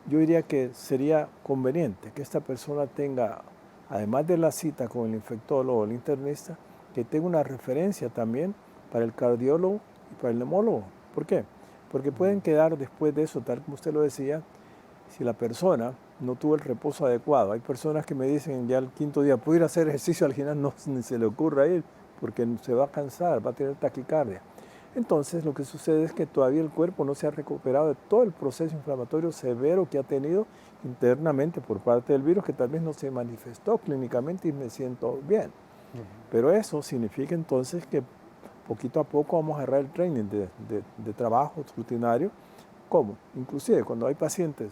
S2: yo diría que sería conveniente que esta persona tenga, además de la cita con el infectólogo o el internista, que tenga una referencia también para el cardiólogo y para el neumólogo. ¿Por qué? Porque pueden quedar después de eso, tal como usted lo decía, si la persona no tuvo el reposo adecuado. Hay personas que me dicen ya el quinto día, ¿puedo ir a hacer ejercicio al gimnasio? No, ni se le ocurra ir, porque se va a cansar, va a tener taquicardia. Entonces, lo que sucede es que todavía el cuerpo no se ha recuperado de todo el proceso inflamatorio severo que ha tenido internamente por parte del virus, que tal vez no se manifestó clínicamente y me siento bien. Pero eso significa entonces que poquito a poco vamos a agarrar el training de trabajo rutinario. ¿Cómo? Inclusive cuando hay pacientes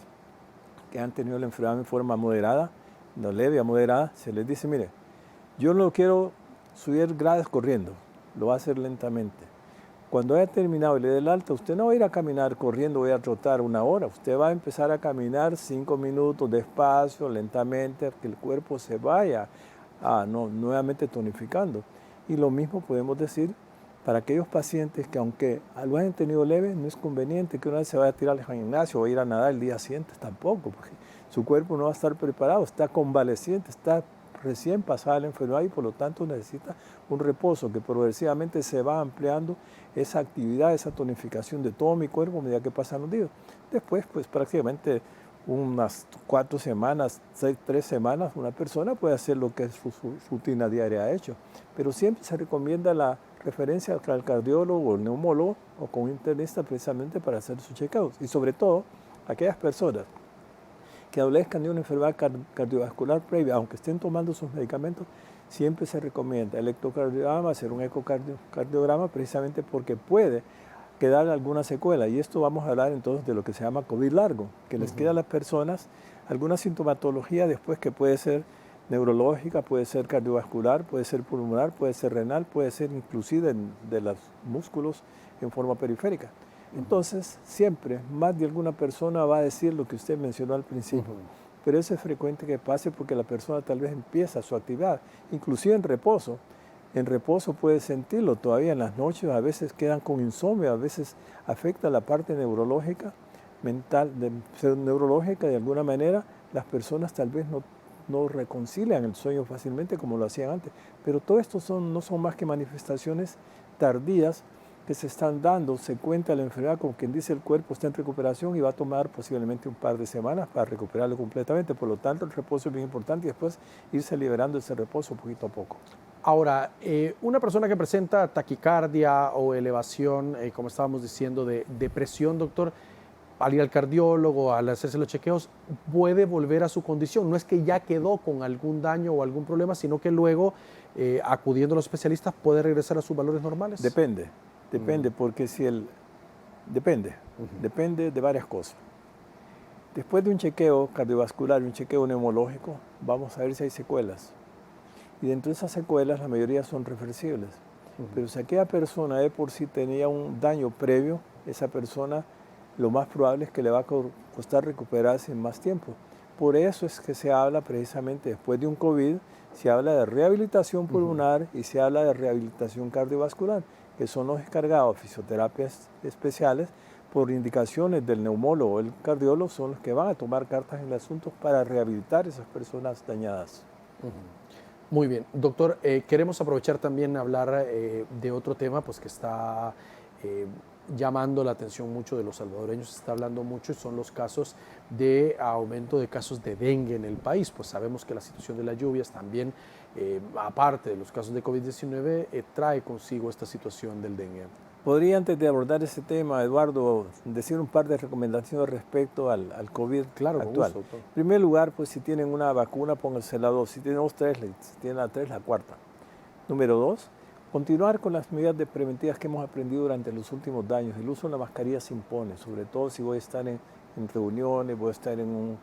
S2: que han tenido la enfermedad en forma moderada, no leve a moderada, se les dice, mire, yo no quiero subir gradas corriendo, lo va a hacer lentamente. Cuando haya terminado y le dé el alta, usted no va a ir a caminar corriendo, voy a trotar 1 hora. Usted va a empezar a caminar 5 minutos despacio, lentamente, que el cuerpo se vaya nuevamente tonificando. Y lo mismo podemos decir para aquellos pacientes que aunque lo hayan tenido leve, no es conveniente que una vez se vaya a tirar al gimnasio o a ir a nadar el día siguiente tampoco, porque su cuerpo no va a estar preparado, está convaleciente, está recién pasada la enfermedad y por lo tanto necesita un reposo que progresivamente se va ampliando esa actividad, esa tonificación de todo mi cuerpo a medida que pasan los días. Después, pues prácticamente unas 4 semanas, 3 semanas, una persona puede hacer lo que su rutina diaria ha hecho, pero siempre se recomienda la referencia al cardiólogo o el neumólogo o con un internista precisamente para hacer sus chequeos. Y sobre todo, aquellas personas que adolezcan de una enfermedad cardiovascular previa, aunque estén tomando sus medicamentos, siempre se recomienda el electrocardiograma, hacer un ecocardiograma precisamente porque puede quedar alguna secuela. Y esto vamos a hablar entonces de lo que se llama COVID largo, que les queda a las personas alguna sintomatología después que puede ser neurológica, puede ser cardiovascular, puede ser pulmonar, puede ser renal, puede ser inclusive de los músculos en forma periférica. Entonces, siempre, más de alguna persona va a decir lo que usted mencionó al principio, pero eso es frecuente que pase porque la persona tal vez empieza su actividad, inclusive en reposo. En reposo puede sentirlo todavía en las noches, a veces quedan con insomnio, a veces afecta la parte neurológica, mental, neurológica de alguna manera, las personas tal vez no reconcilian el sueño fácilmente como lo hacían antes, pero todo esto no son más que manifestaciones tardías que se están dando. Se cuenta la enfermedad como quien dice el cuerpo está en recuperación y va a tomar posiblemente un par de semanas para recuperarlo completamente. Por lo tanto, el reposo es bien importante y después irse liberando ese reposo poquito a poco.
S1: Ahora, una persona que presenta taquicardia o elevación, como estábamos diciendo, de presión, doctor, al ir al cardiólogo, al hacerse los chequeos, puede volver a su condición. No es que ya quedó con algún daño o algún problema, sino que luego, acudiendo a los especialistas, puede regresar a sus valores normales.
S2: Depende, porque depende de varias cosas. Después de un chequeo cardiovascular y un chequeo neumológico, vamos a ver si hay secuelas. Y dentro de esas secuelas, la mayoría son reversibles. Pero si aquella persona de por sí tenía un daño previo, esa persona lo más probable es que le va a costar recuperarse en más tiempo. Por eso es que se habla precisamente después de un COVID, se habla de rehabilitación pulmonar y se habla de rehabilitación cardiovascular, que son los encargados de fisioterapias especiales por indicaciones del neumólogo o el cardiólogo, son los que van a tomar cartas en el asunto para rehabilitar a esas personas dañadas.
S1: Muy bien. Doctor, queremos aprovechar también hablar de otro tema pues, que está llamando la atención mucho de los salvadoreños, se está hablando mucho, y son los casos de aumento de casos de dengue en el país. Pues sabemos que la situación de las lluvias también, aparte de los casos de COVID-19, trae consigo esta situación del dengue.
S2: Podría, antes de abordar ese tema, Eduardo, decir un par de recomendaciones respecto al COVID actual.
S1: Gusto,
S2: en primer lugar, pues si tienen una vacuna, pónganse la 2. Si tienen 2, 3, si tienen la 3, la 4. Número 2, continuar con las medidas preventivas que hemos aprendido durante los últimos años. El uso de la mascarilla se impone, sobre todo si voy a estar en reuniones, voy a estar en un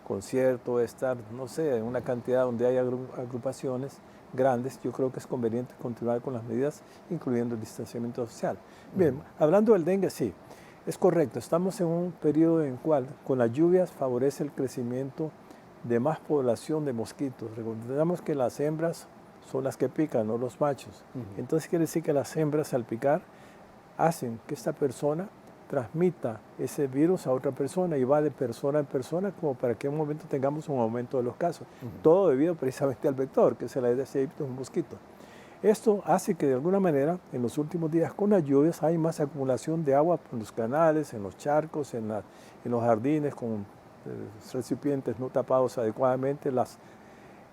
S2: concierto, estar, no sé, en una cantidad donde hay agrupaciones grandes, yo creo que es conveniente continuar con las medidas, incluyendo el distanciamiento social. Bien, hablando del dengue, sí, es correcto. Estamos en un periodo en el cual, con las lluvias, favorece el crecimiento de más población de mosquitos. Recordemos que las hembras son las que pican, no los machos. Entonces quiere decir que las hembras, al picar, hacen que esta persona transmita ese virus a otra persona y va de persona en persona como para que en un momento tengamos un aumento de los casos. Todo debido precisamente al vector, que es el Aedes aegypti, un mosquito. Esto hace que de alguna manera en los últimos días con las lluvias hay más acumulación de agua en los canales, en los charcos, en los jardines con recipientes no tapados adecuadamente.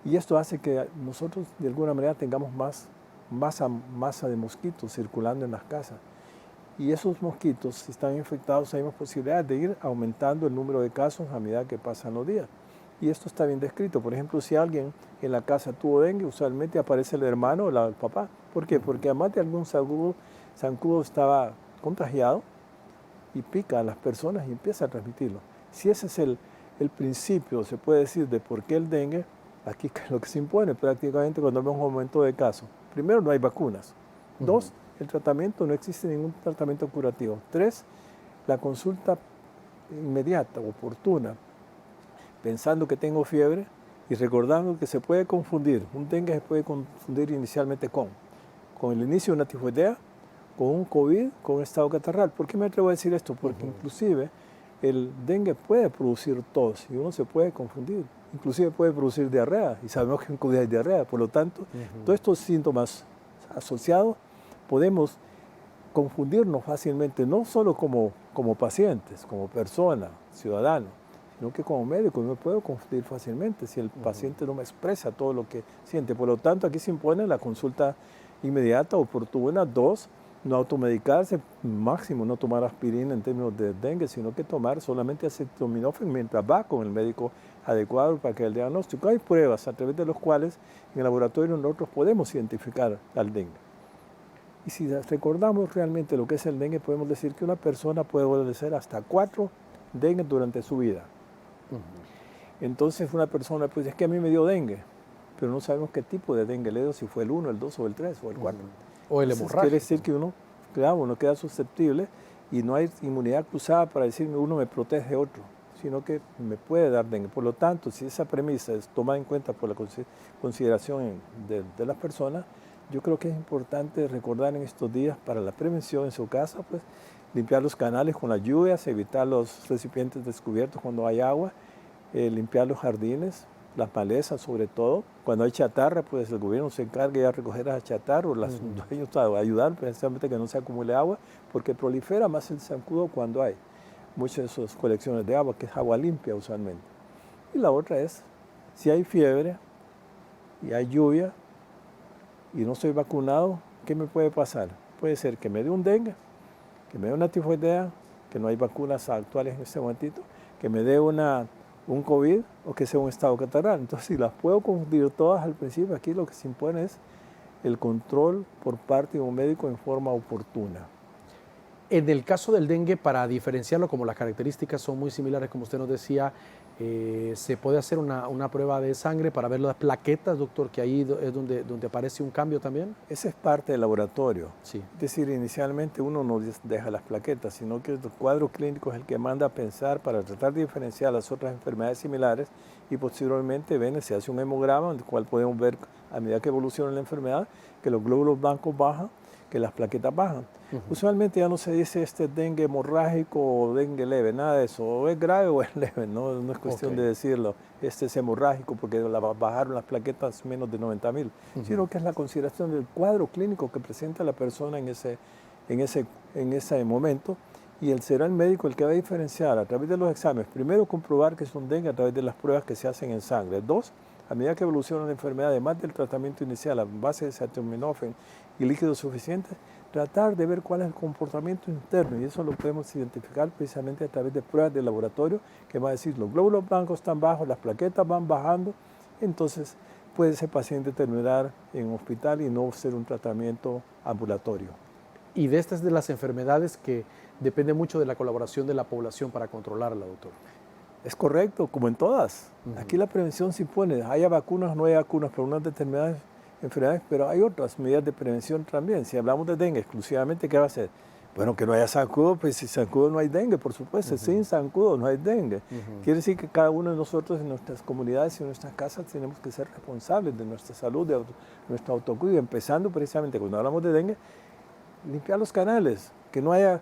S2: Y esto hace que nosotros de alguna manera tengamos más masa de mosquitos circulando en las casas. Y esos mosquitos, si están infectados, hay más posibilidades de ir aumentando el número de casos a medida que pasan los días. Y esto está bien descrito. Por ejemplo, si alguien en la casa tuvo dengue, usualmente aparece el hermano o el papá. ¿Por qué? Porque además de algún zancudo estaba contagiado y pica a las personas y empieza a transmitirlo. Si ese es el principio, se puede decir, de por qué el dengue, aquí es lo que se impone prácticamente cuando vemos un aumento de casos. Primero, no hay vacunas. Dos, el tratamiento, no existe ningún tratamiento curativo. Tres, la consulta inmediata, oportuna, pensando que tengo fiebre y recordando que se puede confundir. Un dengue se puede confundir inicialmente con el inicio de una tifoidea, con un COVID, con un estado catarral. ¿Por qué me atrevo a decir esto? Porque inclusive el dengue puede producir tos y uno se puede confundir. Inclusive puede producir diarrea y sabemos que en COVID hay diarrea. Por lo tanto, todos estos síntomas asociados podemos confundirnos fácilmente, no solo como pacientes, como persona, ciudadano, sino que como médico me puedo confundir fácilmente si el paciente no me expresa todo lo que siente. Por lo tanto, aquí se impone la consulta inmediata, oportuna. Dos, no automedicarse, máximo no tomar aspirina en términos de dengue, sino que tomar solamente acetaminofén mientras va con el médico adecuado para que el diagnóstico. Hay pruebas a través de las cuales en el laboratorio nosotros podemos identificar al dengue. Y si recordamos realmente lo que es el dengue, podemos decir que una persona puede padecer hasta 4 dengue durante su vida. Entonces una persona, pues es que a mí me dio dengue, pero no sabemos qué tipo de dengue le dio, si fue el 1, el 2 o el 3 o el 4.
S1: O el
S2: Entonces,
S1: hemorrágico.
S2: quiere decir que uno queda susceptible y no hay inmunidad cruzada para decir uno me protege de otro, sino que me puede dar dengue. Por lo tanto, si esa premisa es tomada en cuenta por la consideración de las personas, yo creo que es importante recordar en estos días para la prevención en su casa, pues limpiar los canales con las lluvias, evitar los recipientes descubiertos cuando hay agua, limpiar los jardines, las malezas sobre todo. Cuando hay chatarra, pues el gobierno se encarga de recoger esa chatarra o los dueños a ayudar precisamente que no se acumule agua, porque prolifera más el zancudo cuando hay muchas de esas colecciones de agua, que es agua limpia usualmente. Y la otra es, si hay fiebre y hay lluvia, y no estoy vacunado, ¿qué me puede pasar? Puede ser que me dé un dengue, que me dé una tifoidea, que no hay vacunas actuales en este momentito, que me dé un COVID o que sea un estado catarral. Entonces, si las puedo confundir todas al principio, aquí lo que se impone es el control por parte de un médico en forma oportuna.
S1: En el caso del dengue, para diferenciarlo, como las características son muy similares, como usted nos decía, se puede hacer una prueba de sangre para ver las plaquetas, doctor, que ahí es donde aparece un cambio también.
S2: Esa es parte del laboratorio.
S1: Sí.
S2: Es decir, inicialmente uno no deja las plaquetas, sino que el cuadro clínico es el que manda a pensar para tratar de diferenciar las otras enfermedades similares y posteriormente se hace un hemograma, en el cual podemos ver a medida que evoluciona la enfermedad que los glóbulos blancos bajan, que las plaquetas bajan. Usualmente ya no se dice dengue hemorrágico o dengue leve, nada de eso, o es grave o es leve, no es cuestión de decirlo, este es hemorrágico porque bajaron las plaquetas menos de 90,000, sino que es la consideración del cuadro clínico que presenta la persona en ese momento, y será el médico el que va a diferenciar a través de los exámenes, primero comprobar que es un dengue a través de las pruebas que se hacen en sangre. Dos, a medida que evoluciona la enfermedad, además del tratamiento inicial a base de acetaminofén y líquidos suficientes, tratar de ver cuál es el comportamiento interno, y eso lo podemos identificar precisamente a través de pruebas de laboratorio que va a decir los glóbulos blancos están bajos, las plaquetas van bajando, entonces puede ese paciente terminar en hospital y no ser un tratamiento ambulatorio.
S1: Y de estas de las enfermedades que depende mucho de la colaboración de la población para controlarla, doctor.
S2: Es correcto, como en todas. Aquí la prevención se impone. Haya vacunas o no hay vacunas para unas determinadas enfermedades, pero hay otras medidas de prevención también. Si hablamos de dengue exclusivamente, ¿qué va a hacer? Bueno, que no haya zancudo, pues sin zancudo no hay dengue, por supuesto. Sin zancudo no hay dengue. Quiere decir que cada uno de nosotros en nuestras comunidades y en nuestras casas tenemos que ser responsables de nuestra salud, de nuestro autocuidado, empezando precisamente cuando hablamos de dengue, limpiar los canales, que no haya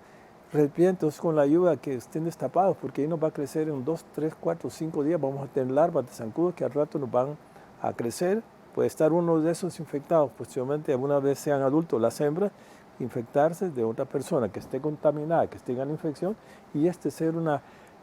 S2: recipientes con la lluvia que estén destapados, porque ahí nos va a crecer en 2, 3, 4, 5 días, vamos a tener larvas de zancudo que al rato nos van a crecer. Puede estar uno de esos infectados, posiblemente alguna vez sean adultos las hembras, infectarse de otra persona que esté contaminada, que tenga la infección, y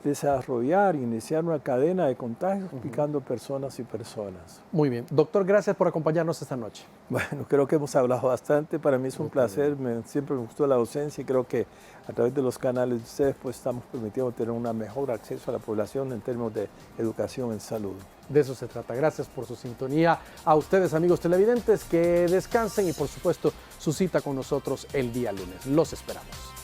S2: desarrollar, iniciar una cadena de contagios picando personas y personas.
S1: Muy bien. Doctor, gracias por acompañarnos esta noche.
S2: Bueno, creo que hemos hablado bastante. Para mí es un placer. Siempre me gustó la docencia y creo que a través de los canales de ustedes pues, estamos permitiendo tener un mejor acceso a la población en términos de educación en salud.
S1: De eso se trata. Gracias por su sintonía. A ustedes, amigos televidentes, que descansen y, por supuesto, su cita con nosotros el día lunes. Los esperamos.